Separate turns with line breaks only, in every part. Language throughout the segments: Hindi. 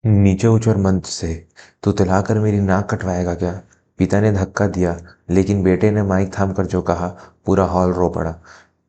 नीचे उतर मंच से। तू तिलाकर मेरी नाक कटवाएगा क्या? पिता ने धक्का दिया, लेकिन बेटे ने माइक थाम कर जो कहा, पूरा हॉल रो पड़ा।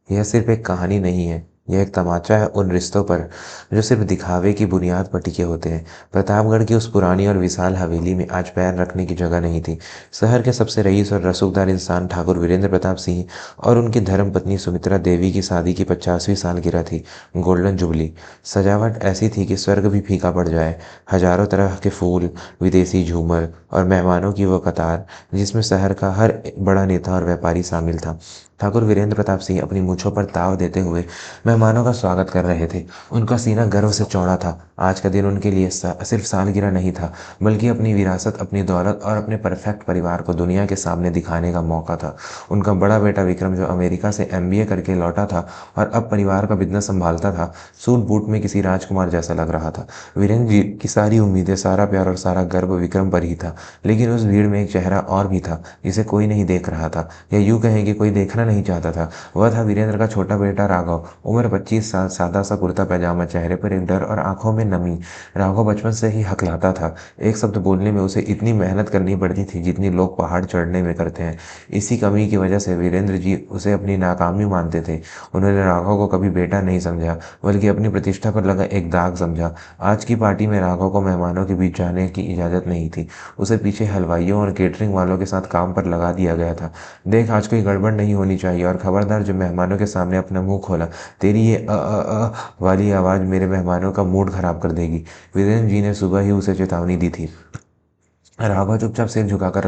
यह सिर्फ एक कहानी नहीं है, यह एक तमाचा है उन रिश्तों पर जो सिर्फ दिखावे की बुनियाद पर टिके होते हैं। प्रतापगढ़ की उस पुरानी और विशाल हवेली में आज पैर रखने की जगह नहीं थी। शहर के सबसे रईस और रसूखदार इंसान ठाकुर वीरेंद्र प्रताप सिंह और उनकी धर्मपत्नी सुमित्रा देवी की शादी की 50वीं सालगिरह थी। Golden jubilee. सजावट ऐसी थी कि स्वर्ग भी फीका पड़ जाए। हजारों तरह के फूल, विदेशी झूमर और मेहमानों की वो कतार, जिसमें शहर का हर बड़ा नेता और व्यापारी शामिल था। ठाकुर वीरेंद्र प्रताप सिंह अपनी मूंछों पर ताव देते हुए मेहमानों का स्वागत कर रहे थे। उनका सीना गर्व से चौड़ा था। आज का दिन उनके लिए सिर्फ सालगिरह नहीं था, बल्कि अपनी विरासत, अपनी दौलत और अपने परफेक्ट परिवार को दुनिया के सामने दिखाने का मौका था। उनका बड़ा बेटा विक्रम, जो अमेरिका से MBA करके लौटा था और अब परिवार का बिजनेस संभालता था, सूट बूट में किसी राजकुमार जैसा लग रहा था। वीरेंद्र जी की सारी उम्मीदें, सारा प्यार और सारा गर्व विक्रम पर ही था। लेकिन उस भीड़ में एक चेहरा और भी था, जिसे कोई नहीं देख रहा था, या यूं कहें कि कोई देखना नहीं चाहता था। वह था वीरेंद्र का छोटा बेटा राघव। उम्र 25 साल, सादा सा कुर्ता पैजामा, चेहरे पर एक डर और आंखों में नमी। राघव बचपन से ही हकलाता था। एक शब्द बोलने में उसे इतनी मेहनत करनी पड़ती थी जितनी लोग पहाड़ चढ़ने में करते हैं। इसी कमी की वजह से वीरेंद्र जी उसे अपनी नाकामी मानते थे। उन्होंने राघव को कभी बेटा नहीं समझा, बल्कि अपनी प्रतिष्ठा पर लगा एक दाग समझा। आज की पार्टी में राघव को मेहमानों के बीच जाने की इजाज़त नहीं थी। उसे पीछे हलवाइयों और केटरिंग वालों के साथ काम पर लगा दिया गया था। देख, आज कोई गड़बड़ नहीं होनी चाहिए, और खबरदार जब मेहमानों के सामने अपना मुंह खोला, तेरी ये वाली आवाज़ मेरे मेहमानों का मूड खराब कर देगी। वीरेंद्र जी ने सुबह ही उसे चेतावनी दी थी। राघव चुपचाप सिर झुकाकर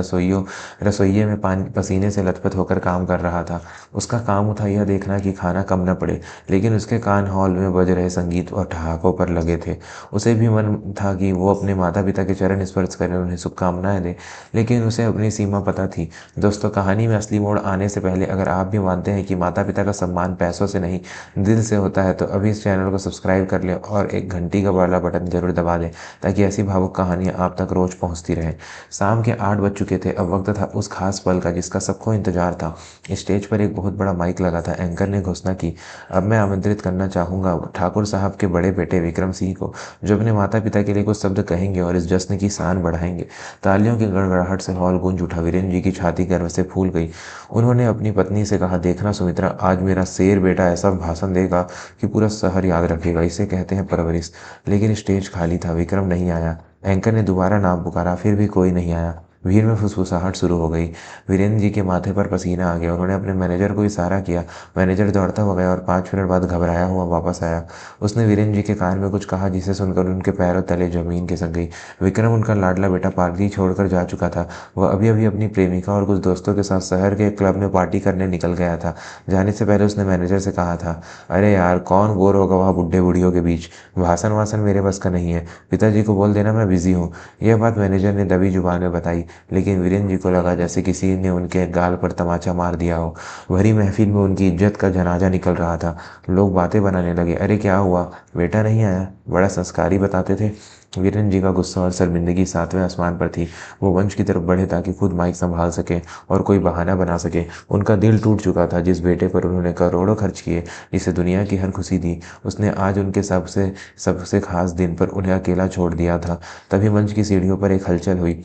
रसोइये में पसीने से लथपथ होकर काम कर रहा था। उसका काम था यह देखना कि खाना कम न पड़े, लेकिन उसके कान हॉल में बज रहे संगीत और ठहाकों पर लगे थे। उसे भी मन था कि वो अपने माता पिता के चरण स्पर्श करे, उन्हें शुभकामनाएं दे, लेकिन उसे अपनी सीमा पता थी। दोस्तों, कहानी में असली मोड़ आने से पहले अगर आप भी मानते हैं कि माता पिता का सम्मान पैसों से नहीं, दिल से होता है, तो अभी इस चैनल को सब्सक्राइब कर लें और एक घंटी का वाला बटन जरूर दबा दें, ताकि ऐसी भावुक कहानियाँ आप तक रोज पहुँचती रहें। शाम के 8 बज चुके थे। अब वक्त था उस खास पल का जिसका सबको इंतजार था। स्टेज पर एक बहुत बड़ा माइक लगा था। एंकर ने घोषणा की, अब मैं आमंत्रित करना चाहूंगा ठाकुर साहब के बड़े बेटे विक्रम सिंह को, जो अपने माता पिता के लिए कुछ शब्द कहेंगे और इस जश्न की शान बढ़ाएंगे। तालियों की गड़गड़ाहट से हॉल गूंज उठा। वीरेंद्र जी की छाती गर्व से फूल गई। उन्होंने अपनी पत्नी से कहा, देखना सुमित्रा, आज मेरा शेर बेटा ऐसा भाषण देगा कि पूरा शहर याद रखेगा। इसे कहते हैं परवरिश। लेकिन स्टेज खाली था। विक्रम नहीं आया। एंकर ने दोबारा नाम पुकारा, फिर भी कोई नहीं आया। भीड़ में फुसफुसाहट शुरू हो गई। वीरेंद्र जी के माथे पर पसीना आ गया। उन्होंने अपने मैनेजर को इशारा किया। मैनेजर दौड़ता हो गया और 5 मिनट बाद घबराया हुआ वापस आया। उसने वीरेंद्र जी के कान में कुछ कहा, जिसे सुनकर उनके पैरों तले जमीन खिसक गई। विक्रम, उनका लाडला बेटा, पार्टी छोड़कर जा चुका था। वह अभी अभी अपनी प्रेमिका और कुछ दोस्तों के साथ शहर के एक क्लब में पार्टी करने निकल गया था। जाने से पहले उसने मैनेजर से कहा था, अरे यार, कौन बोर होगा वहाँ बुढ़े बुढ़ियों के बीच, भाषण वासन मेरे बस का नहीं है, पिताजी को बोल देना मैं बिजी हूँ। यह बात मैनेजर ने दबी जुबान में बताई, लेकिन वीरेंद्र जी को लगा जैसे किसी ने उनके गाल पर तमाचा मार दिया हो। भरी महफिल में उनकी इज्जत का जनाजा निकल रहा था। लोग बातें बनाने लगे, अरे क्या हुआ, बेटा नहीं आया, बड़ा संस्कारी बताते थे। वीरेंद्र जी का गुस्सा और शर्मिंदगी 7वें आसमान पर थी। वो मंच की तरफ बढ़े ताकि खुद माइक संभाल सके और कोई बहाना बना सके। उनका दिल टूट चुका था। जिस बेटे पर उन्होंने करोड़ों खर्च किए, जिसे दुनिया की हर खुशी दी, उसने आज उनके सबसे सबसे खास दिन पर उन्हें अकेला छोड़ दिया था। तभी मंच की सीढ़ियों पर एक हलचल हुई।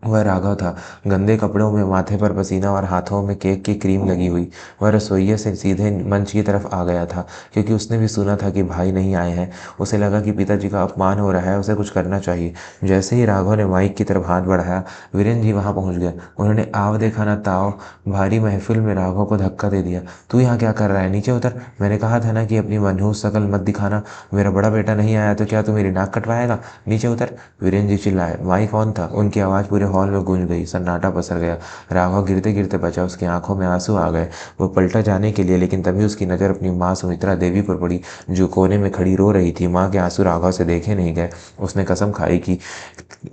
वह राघव था, गंदे कपड़ों में, माथे पर पसीना और हाथों में केक की क्रीम लगी हुई। वह रसोइये से सीधे मंच की तरफ आ गया था, क्योंकि उसने भी सुना था कि भाई नहीं आए हैं। उसे लगा कि पिताजी का अपमान हो रहा है, उसे कुछ करना चाहिए। जैसे ही राघव ने माइक की तरफ हाथ बढ़ाया, वीरेंद्र जी वहां पहुंच गए। उन्होंने आव देखा ना ताव भारी महफिल में राघव को धक्का दे दिया। तू यहाँ क्या कर रहा है, नीचे उतर। मैंने कहा था ना कि अपनी मनहूस शकल मत दिखाना। मेरा बड़ा बेटा नहीं आया तो क्या तू मेरी नाक कटवाएगा, नीचे उतर। वीरेंद्र जी चिल्लाए। माइक ऑन था। उनकी आवाज़ पूरे हॉल में गूंज गई। सन्नाटा पसर गया। राघव गिरते गिरते बचा। उसकी आंखों में आंसू आ गए। वो पलटा जाने के लिए, लेकिन तभी उसकी नज़र अपनी माँ सुमित्रा देवी पर पड़ी, जो कोने में खड़ी रो रही थी। माँ के आंसू राघव से देखे नहीं गए। उसने कसम खाई कि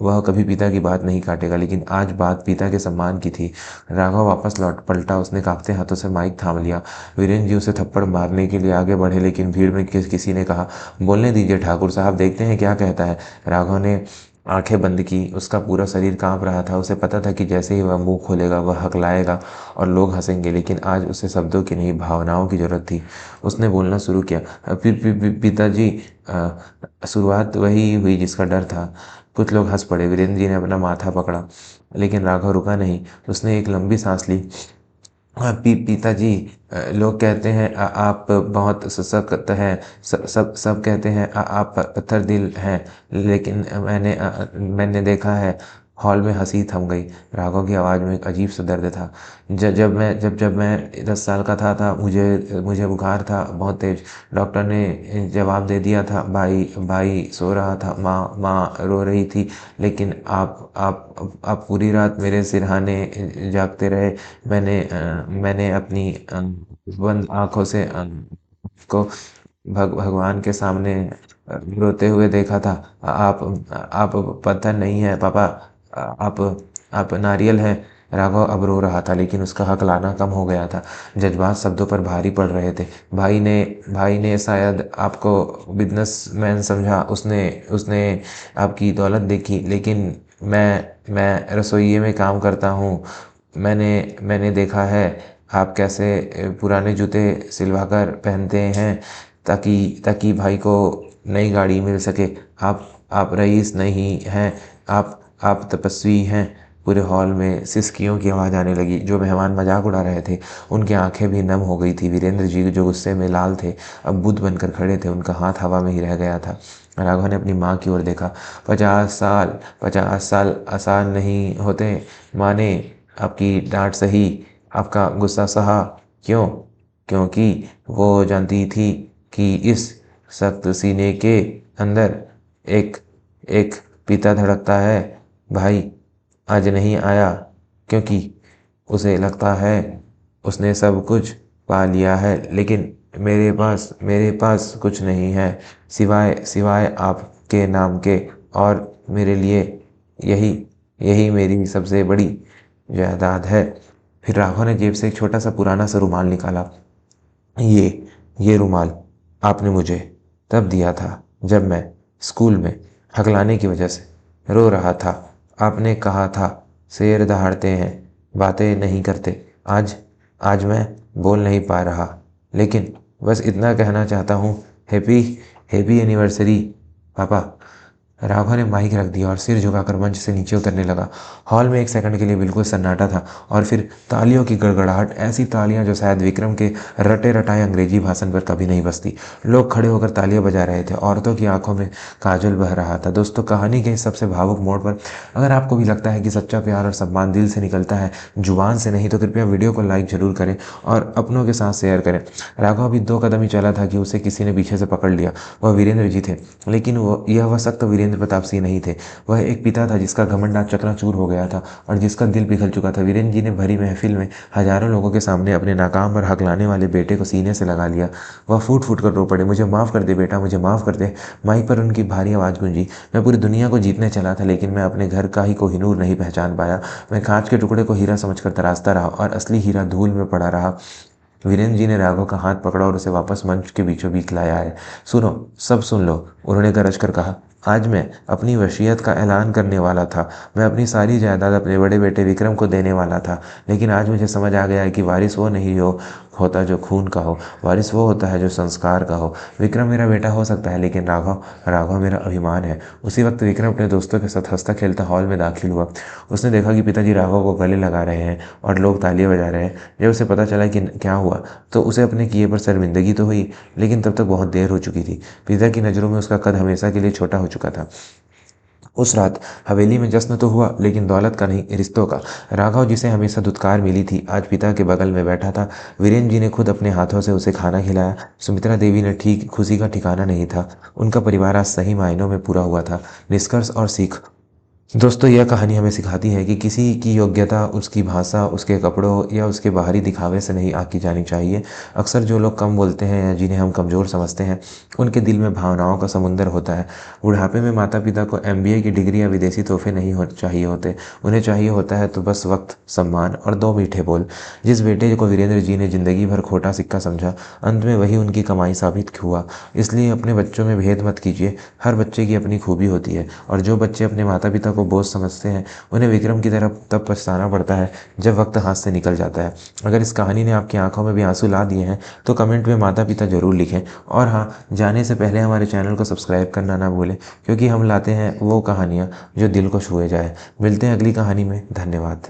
वह कभी पिता की बात नहीं काटेगा, लेकिन आज बात पिता के सम्मान की थी। राघव वापस लौट पलटा। उसने कांपते हाथों से माइक थाम लिया। वीरेंद्र जी उसे थप्पड़ मारने के लिए आगे बढ़े, लेकिन भीड़ में किसी ने कहा, बोलने दीजिए ठाकुर साहब, देखते हैं क्या कहता है। राघव ने आंखें बंद की। उसका पूरा शरीर कांप रहा था। उसे पता था कि जैसे ही वह मुंह खोलेगा, वह हकलाएगा और लोग हंसेंगे, लेकिन आज उसे शब्दों की नहीं, भावनाओं की जरूरत थी। उसने बोलना शुरू किया, पिताजी, शुरुआत वही हुई जिसका डर था। कुछ लोग हंस पड़े। वीरेंद्र जी ने अपना माथा पकड़ा, लेकिन राघव रुका नहीं। उसने एक लंबी सांस ली। पिताजी, लोग कहते हैं आप बहुत सशक्त हैं। सब कहते हैं आप पत्थर दिल हैं। लेकिन मैंने देखा है। हॉल में हंसी थम गई। राघव की आवाज़ में एक अजीब सा दर्द था। जब मैं 10 साल का था मुझे मुझे बुखार था बहुत तेज। डॉक्टर ने जवाब दे दिया था। भाई भाई सो रहा था, माँ माँ रो रही थी। लेकिन आप पूरी रात मेरे सिरहाने जागते रहे। मैंने अपनी बंद आँखों से को भगवान के सामने रोते हुए देखा था। आप पत्थर नहीं हैं पापा, आप आप नारियल हैं। राघव अब रो रहा था, लेकिन उसका हक लाना कम हो गया था। जज्बात शब्दों पर भारी पड़ रहे थे। भाई ने शायद आपको बिजनेसमैन समझा। उसने उसने आपकी दौलत देखी, लेकिन मैं रसोइये में काम करता हूँ। मैंने देखा है आप कैसे पुराने जूते सिलवाकर पहनते हैं, ताकि भाई को नई गाड़ी मिल सके। आप रईस नहीं हैं, आप तपस्वी हैं। पूरे हॉल में सिसकियों की आवाज़ आने लगी। जो मेहमान मजाक उड़ा रहे थे, उनकी आंखें भी नम हो गई थी। वीरेंद्र जी जो गुस्से में लाल थे, अब बुद्ध बनकर खड़े थे। उनका हाथ हवा में ही रह गया था। राघव ने अपनी माँ की ओर देखा। 50 साल आसान नहीं होते। माँ ने आपकी डांट सही, आपका गुस्सा सहा। क्यों? क्योंकि वो जानती थी कि इस सख्त सीने के अंदर एक एक पिता धड़कता है। भाई आज नहीं आया क्योंकि उसे लगता है उसने सब कुछ पा लिया है, लेकिन मेरे पास कुछ नहीं है सिवाय सिवाय आपके नाम के। और मेरे लिए यही यही मेरी सबसे बड़ी जायदाद है। फिर राघव ने जेब से एक छोटा सा पुराना सा रुमाल निकाला। ये ये रुमाल आपने मुझे तब दिया था जब मैं स्कूल में हकलाने की वजह से रो रहा था। आपने कहा था शेर दहाड़ते हैं, बातें नहीं करते। आज आज मैं बोल नहीं पा रहा, लेकिन बस इतना कहना चाहता हूँ, हैप्पी हैप्पी एनिवर्सरी पापा। राघव ने माइक रख दिया और सिर झुकाकर मंच से नीचे उतरने लगा। हॉल में एक सेकंड के लिए बिल्कुल सन्नाटा था, और फिर तालियों की गड़गड़ाहट, ऐसी तालियां जो शायद विक्रम के रटे रटाए अंग्रेजी भाषण पर कभी नहीं बजती। लोग खड़े होकर तालियां बजा रहे थे। औरतों की आंखों में काजल बह रहा था। दोस्तों, कहानी के इस सबसे भावुक मोड़ पर अगर आपको भी लगता है कि सच्चा प्यार और सम्मान दिल से निकलता है, जुबान से नहीं, तो कृपया वीडियो को लाइक जरूर करें और अपनों के साथ शेयर करें। राघव अभी 2 कदम ही चला था कि उसे किसी ने पीछे से पकड़ लिया। वह वीरेंद्र जी थे, लेकिन वह सख्त वीरेंद्र प्रताप सिंह नहीं थे। वह एक पिता था जिसका घमंड आज चकनाचूर हो गया था और जिसका दिल पिघल चुका था। वीरेंद्र जी ने भरी महफिल में हजारों लोगों के सामने अपने नाकाम और हकलाने वाले बेटे को सीने से लगा लिया। वह फूट फूट कर रो पड़े। मुझे माफ़ कर दे बेटा, मुझे माफ़ कर दे। माइक पर उनकी भारी आवाज़ गूंजी। मैं पूरी दुनिया को जीतने चला था, लेकिन मैं अपने घर का ही कोहिनूर नहीं पहचान पाया। मैं कांच के टुकड़े को हीरा समझकर तराशता रहा और असली हीरा धूल में पड़ा रहा। वीरेंद्र जी ने राघव का हाथ पकड़ा और उसे वापस मंच के बीचों बीच लाया है। सुनो, सब सुन लो, उन्होंने गरज कर कहा। आज मैं अपनी वसीयत का ऐलान करने वाला था। मैं अपनी सारी जायदाद अपने बड़े बेटे विक्रम को देने वाला था, लेकिन आज मुझे समझ आ गया है कि वारिस वो नहीं होता जो खून का हो। वारिस वो होता है जो संस्कार का हो। विक्रम मेरा बेटा हो सकता है, लेकिन राघव राघव मेरा अभिमान है। उसी वक्त विक्रम अपने दोस्तों के साथ हंसता खेलता हॉल में दाखिल हुआ। उसने देखा कि पिताजी राघव को गले लगा रहे हैं और लोग तालियां बजा रहे हैं। जब उसे पता चला कि क्या हुआ, तो उसे अपने किए पर शर्मिंदगी तो हुई, लेकिन तब तक बहुत देर हो चुकी थी। पिता की नज़रों में उसका कद हमेशा के लिए छोटा हो चुका था। उस रात हवेली में जश्न तो हुआ, लेकिन दौलत का नहीं, रिश्तों का। राघव, जिसे हमेशा दुत्कार मिली थी, आज पिता के बगल में बैठा था। वीरेंद्र जी ने खुद अपने हाथों से उसे खाना खिलाया। सुमित्रा देवी ने ठीक खुशी का ठिकाना नहीं था। उनका परिवार आज सही मायनों में पूरा हुआ था। निष्कर्ष और सीख। दोस्तों, यह कहानी हमें सिखाती है कि किसी की योग्यता उसकी भाषा, उसके कपड़ों या उसके बाहरी दिखावे से नहीं आंकी जानी चाहिए। अक्सर जो लोग कम बोलते हैं या जिन्हें हम कमज़ोर समझते हैं, उनके दिल में भावनाओं का समुंदर होता है। बुढ़ापे में माता पिता को एमबीए की डिग्री या विदेशी तोहफे नहीं चाहिए होते। उन्हें चाहिए होता है तो बस वक्त, सम्मान और 2 मीठे बोल। जिस बेटे को वीरेंद्र जी ने जिंदगी भर खोटा सिक्का समझा, अंत में वही उनकी कमाई साबित हुआ। इसलिए अपने बच्चों में भेद मत कीजिए। हर बच्चे की अपनी खूबी होती है, और जो बच्चे अपने माता पिता को को बोझ समझते हैं उन्हें विक्रम की तरह तब पछताना पड़ता है जब वक्त हाथ से निकल जाता है। अगर इस कहानी ने आपकी आंखों में भी आंसू ला दिए हैं तो कमेंट में माता पिता जरूर लिखें। और हाँ, जाने से पहले हमारे चैनल को सब्सक्राइब करना ना भूलें, क्योंकि हम लाते हैं वो कहानियाँ जो दिल को छुए जाए। मिलते हैं अगली कहानी में। धन्यवाद।